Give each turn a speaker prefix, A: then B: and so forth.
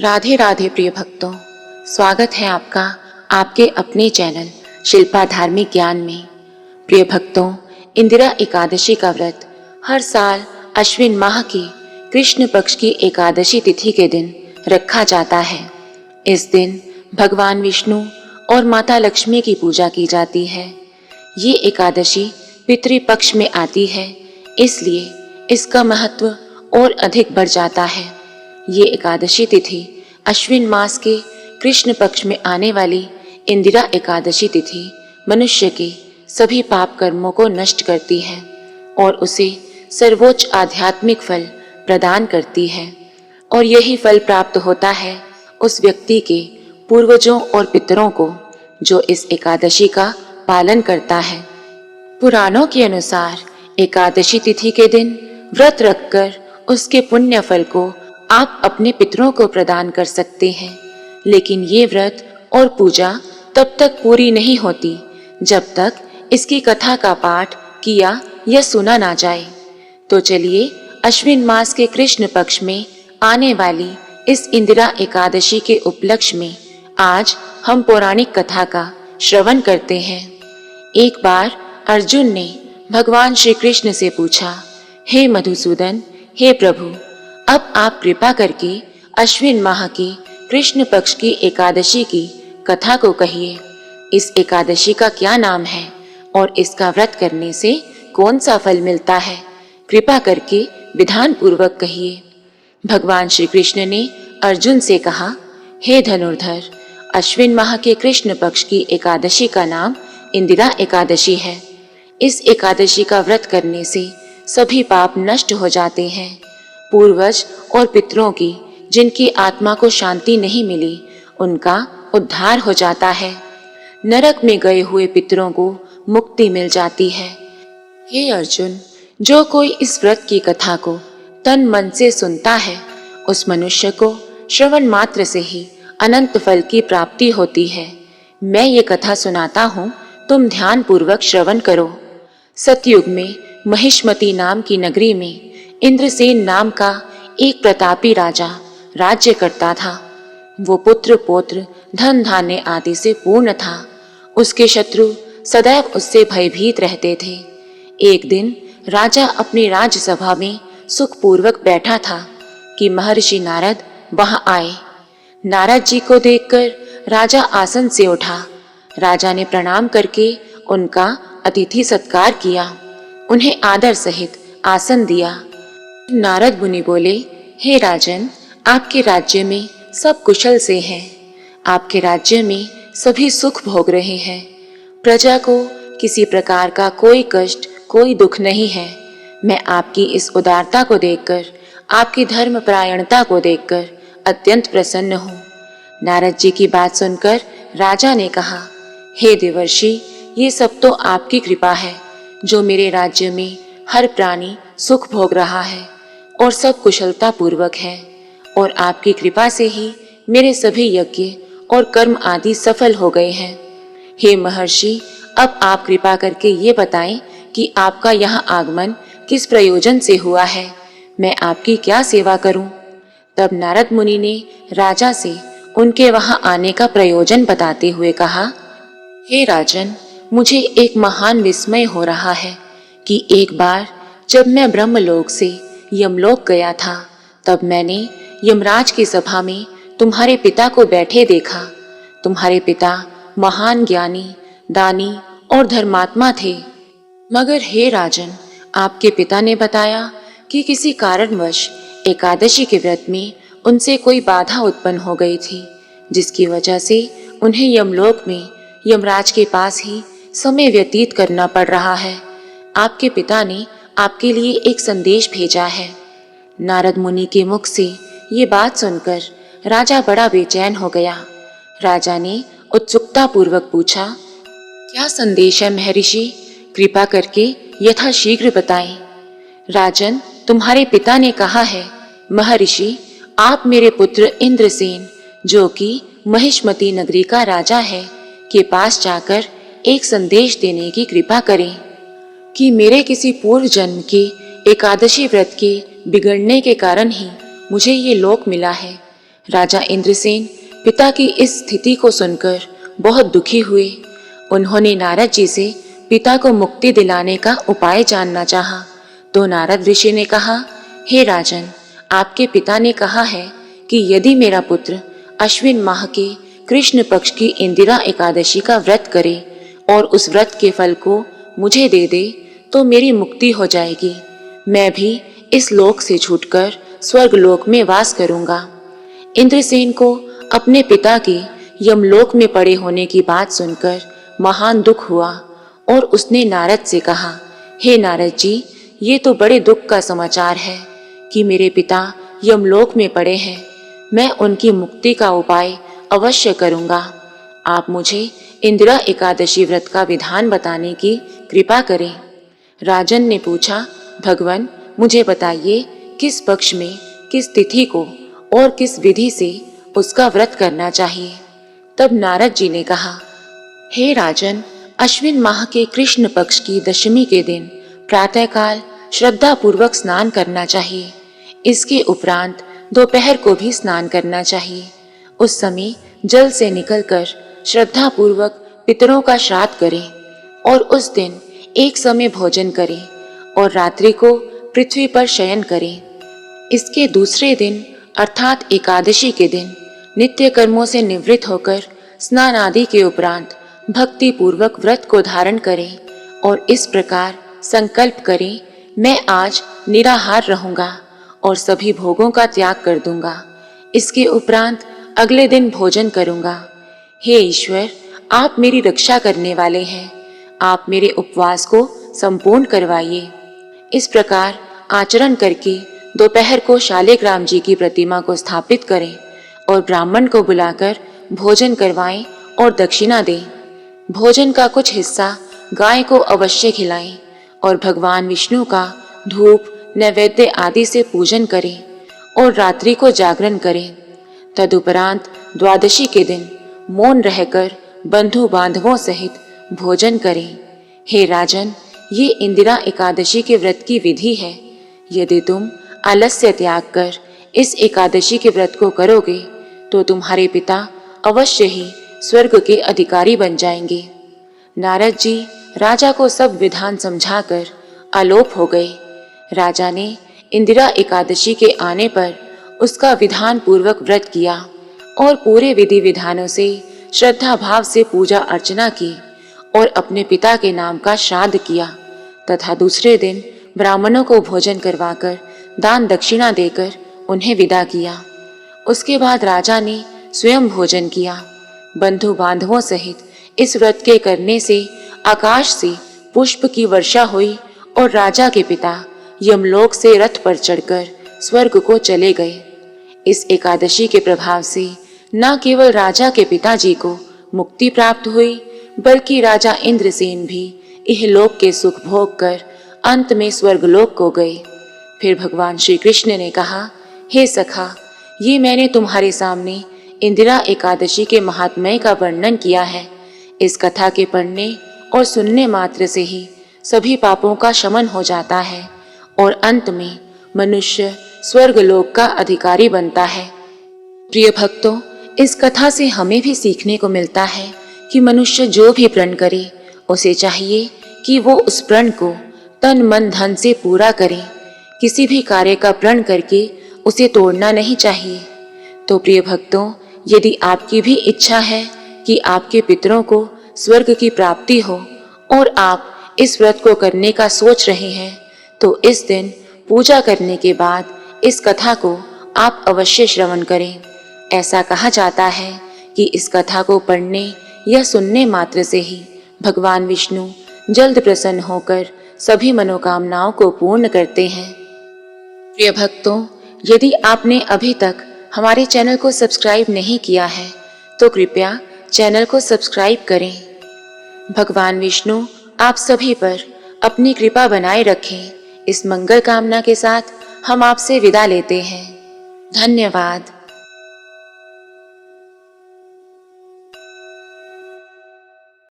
A: राधे राधे प्रिय भक्तों, स्वागत है आपका आपके अपने चैनल शिल्पा धार्मिक ज्ञान में। प्रिय भक्तों, इंदिरा एकादशी का व्रत हर साल अश्विन माह की कृष्ण पक्ष की एकादशी तिथि के दिन रखा जाता है। इस दिन भगवान विष्णु और माता लक्ष्मी की पूजा की जाती है। ये एकादशी पितृपक्ष में आती है, इसलिए इसका महत्व और अधिक बढ़ जाता है। ये एकादशी तिथि अश्विन मास के कृष्ण पक्ष में आने वाली इंदिरा एकादशी तिथि मनुष्य के सभी पाप कर्मों को नष्ट करती है और उसे सर्वोच्च आध्यात्मिक फल प्रदान करती है। और यही फल प्राप्त होता है उस व्यक्ति के पूर्वजों और पितरों को जो इस एकादशी का पालन करता है। पुराणों के अनुसार एकादशी तिथि के दिन व्रत रखकर उसके पुण्य फल को आप अपने पितरों को प्रदान कर सकते हैं, लेकिन ये व्रत और पूजा तब तक पूरी नहीं होती जब तक इसकी कथा का पाठ किया या सुना ना जाए। तो चलिए अश्विन मास के कृष्ण पक्ष में आने वाली इस इंदिरा एकादशी के उपलक्ष्य में आज हम पौराणिक कथा का श्रवण करते हैं। एक बार अर्जुन ने भगवान श्री कृष्ण से पूछा, हे मधुसूदन, हे प्रभु, अब आप कृपा करके अश्विन माह की कृष्ण पक्ष की एकादशी की कथा को कहिए। इस एकादशी का क्या नाम है और इसका व्रत करने से कौन सा फल मिलता है? कृपा करके विधान पूर्वक कहिए। भगवान श्री कृष्ण ने अर्जुन से कहा, हे धनुर्धर, अश्विन माह के कृष्ण पक्ष की एकादशी का नाम इंदिरा एकादशी है। इस एकादशी का व्रत करने से सभी पाप नष्ट हो जाते हैं। पूर्वज और पितरों की जिनकी आत्मा को शांति नहीं मिली, उनका उद्धार हो जाता है। नरक में गए हुए पितरों को मुक्ति मिल जाती है। हे अर्जुन, जो कोई इस व्रत की कथा को तन मन से सुनता है, उस मनुष्य को श्रवण मात्र से ही अनंत फल की प्राप्ति होती है। मैं ये कथा सुनाता हूँ, तुम ध्यान पूर्वक श्रवण करो। सतयुग में महिष्मती नाम की नगरी में इंद्रसेन नाम का एक प्रतापी राजा राज्य करता था। वो पुत्र पौत्र धन धान्य आदि से पूर्ण था। उसके शत्रु सदैव उससे भयभीत रहते थे। एक दिन राजा अपनी राजसभा में सुखपूर्वक बैठा था कि महर्षि नारद वहां आए। नारद जी को देखकर राजा आसन से उठा। राजा ने प्रणाम करके उनका अतिथि सत्कार किया, उन्हें आदर सहित आसन दिया। नारद मुनि बोले, हे राजन, आपके राज्य में सब कुशल से हैं। आपके राज्य में सभी सुख भोग रहे हैं। प्रजा को किसी प्रकार का कोई कष्ट, कोई दुख नहीं है। मैं आपकी इस उदारता को देखकर, आपकी धर्म परायणता को देखकर अत्यंत प्रसन्न हूँ। नारद जी की बात सुनकर राजा ने कहा, हे देवर्षि, ये सब तो आपकी कृपा है जो मेरे राज्य में हर प्राणी सुख भोग रहा है और सब कुशलता पूर्वक है, और आपकी कृपा से ही मेरे सभी यज्ञ और कर्म आदि सफल हो गए हैं। हे महर्षि, अब आप कृपा करके ये बताएं कि आपका यहाँ आगमन किस प्रयोजन से हुआ है, मैं आपकी क्या सेवा करूं? तब नारद मुनि ने राजा से उनके वहां आने का प्रयोजन बताते हुए कहा, हे राजन, मुझे एक महान विस्मय हो रहा है कि एक बार जब मैं ब्रह्मलोक से यमलोक गया था, तब मैंने यमराज की सभा में तुम्हारे पिता को बैठे देखा। तुम्हारे पिता महान ज्ञानी, दानी और धर्मात्मा थे। मगर हे राजन, आपके पिता ने बताया कि किसी कारणवश एकादशी के व्रत में उनसे कोई बाधा उत्पन्न हो गई थी, जिसकी वजह से उन्हें यमलोक में यमराज के पास ही समय व्यतीत करना पड़ रहा है। आपके पिता ने आपके लिए एक संदेश भेजा है। नारद मुनि के मुख से ये बात सुनकर राजा बड़ा बेचैन हो गया। राजा ने उत्सुकता पूर्वक पूछा, क्या संदेश है महर्षि? कृपा करके यथाशीघ्र बताएं। राजन, तुम्हारे पिता ने कहा है, महर्षि, आप मेरे पुत्र इंद्रसेन, जो कि महिष्मती नगरी का राजा है, के पास जाकर एक संदेश देने की कृपा करें कि मेरे किसी पूर्व जन्म के एकादशी व्रत के बिगड़ने के कारण ही मुझे ये लोक मिला है। राजा इंद्रसेन पिता की इस स्थिति को सुनकर बहुत दुखी हुए। उन्होंने नारद जी से पिता को मुक्ति दिलाने का उपाय जानना चाहा। तो नारद ऋषि ने कहा, हे राजन, आपके पिता ने कहा है कि यदि मेरा पुत्र अश्विन माह के कृष्ण पक्ष की इंदिरा एकादशी का व्रत करे और उस व्रत के फल को मुझे दे दे तो मेरी मुक्ति हो जाएगी। मैं भी इस लोक से छूटकर स्वर्ग लोक में वास करूंगा। इंद्रसेन को अपने पिता के यमलोक में पड़े होने की बात सुनकर महान दुख हुआ और उसने नारद से कहा, हे नारद जी, ये तो बड़े दुख का समाचार है कि मेरे पिता यमलोक में पड़े हैं। मैं उनकी मुक्ति का उपाय अवश्य करूंगा। आप मुझे इंदिरा एकादशी व्रत का विधान बताने की कृपा करें। राजन ने पूछा, भगवान, मुझे बताइए किस पक्ष में, किस तिथि को और किस विधि से उसका व्रत करना चाहिए। तब नारद जी ने कहा, हे राजन, अश्विन माह के कृष्ण पक्ष की दशमी के दिन प्रातःकाल श्रद्धा पूर्वक स्नान करना चाहिए। इसके उपरांत दोपहर को भी स्नान करना चाहिए। उस समय जल से निकलकर श्रद्धा पूर्वक पितरों का श्राद्ध करें और उस दिन एक समय भोजन करें और रात्रि को पृथ्वी पर शयन करें। इसके दूसरे दिन अर्थात एकादशी के दिन नित्य कर्मों से निवृत्त होकर स्नान आदि के उपरांत भक्ति पूर्वक व्रत को धारण करें और इस प्रकार संकल्प करें, मैं आज निराहार रहूंगा और सभी भोगों का त्याग कर दूंगा। इसके उपरांत अगले दिन भोजन करूंगा। हे ईश्वर, आप मेरी रक्षा करने वाले हैं। आप मेरे उपवास को संपूर्ण करवाइए। इस प्रकार आचरण करके दोपहर को शालिग्राम जी की प्रतिमा को स्थापित करें और ब्राह्मण को बुलाकर भोजन करवाएं और दक्षिणा दें। भोजन का कुछ हिस्सा गाय को अवश्य खिलाएं और भगवान विष्णु का धूप, नैवेद्य आदि से पूजन करें और रात्रि को जागरण करें। तदुपरांत द्वादशी के दिन मौन रहकर बंधु बांधवों सहित भोजन करें। हे राजन, ये इंदिरा एकादशी के व्रत की विधि है। यदि तुम आलस्य त्याग कर इस एकादशी के व्रत को करोगे तो तुम्हारे पिता अवश्य ही स्वर्ग के अधिकारी बन जाएंगे। नारद जी राजा को सब विधान समझाकर आलोप हो गए। राजा ने इंदिरा एकादशी के आने पर उसका विधान पूर्वक व्रत किया और पूरे विधि विधानों से श्रद्धा भाव से पूजा अर्चना की और अपने पिता के नाम का श्राद्ध किया तथा दूसरे दिन ब्राह्मणों को भोजन करवाकर दान दक्षिणा देकर उन्हें विदा किया। उसके बाद राजा ने स्वयं भोजन किया। बंधु बांधवों सहित इस व्रत के करने से आकाश से पुष्प की वर्षा हुई और राजा के पिता यमलोक से रथ पर चढ़कर स्वर्ग को चले गए। इस एकादशी के प्रभाव से न केवल राजा के पिताजी को मुक्ति प्राप्त हुई बल्कि राजा इंद्रसेन भी इहलोक के सुख भोग कर अंत में स्वर्गलोक को गए। फिर भगवान श्री कृष्ण ने कहा, हे सखा, ये मैंने तुम्हारे सामने इंदिरा एकादशी के महात्म्य का वर्णन किया है। इस कथा के पढ़ने और सुनने मात्र से ही सभी पापों का शमन हो जाता है और अंत में मनुष्य स्वर्गलोक का अधिकारी बनता है। प्रिय भक्तों, इस कथा से हमें भी सीखने को मिलता है कि मनुष्य जो भी प्रण करे उसे चाहिए कि वो उस प्रण को तन मन धन से पूरा करे। किसी भी कार्य का प्रण करके उसे तोड़ना नहीं चाहिए। तो प्रिय भक्तों, यदि आपकी भी इच्छा है कि आपके पितरों को स्वर्ग की प्राप्ति हो और आप इस व्रत को करने का सोच रहे हैं तो इस दिन पूजा करने के बाद इस कथा को आप अवश्य श्रवण करें। ऐसा कहा जाता है कि इस कथा को पढ़ने या सुनने मात्र से ही भगवान विष्णु जल्द प्रसन्न होकर सभी मनोकामनाओं को पूर्ण करते हैं। प्रिय भक्तों, यदि आपने अभी तक हमारे चैनल को सब्सक्राइब नहीं किया है तो कृपया चैनल को सब्सक्राइब करें। भगवान विष्णु आप सभी पर अपनी कृपा बनाए रखें। इस मंगल कामना के साथ हम आपसे विदा लेते हैं। धन्यवाद।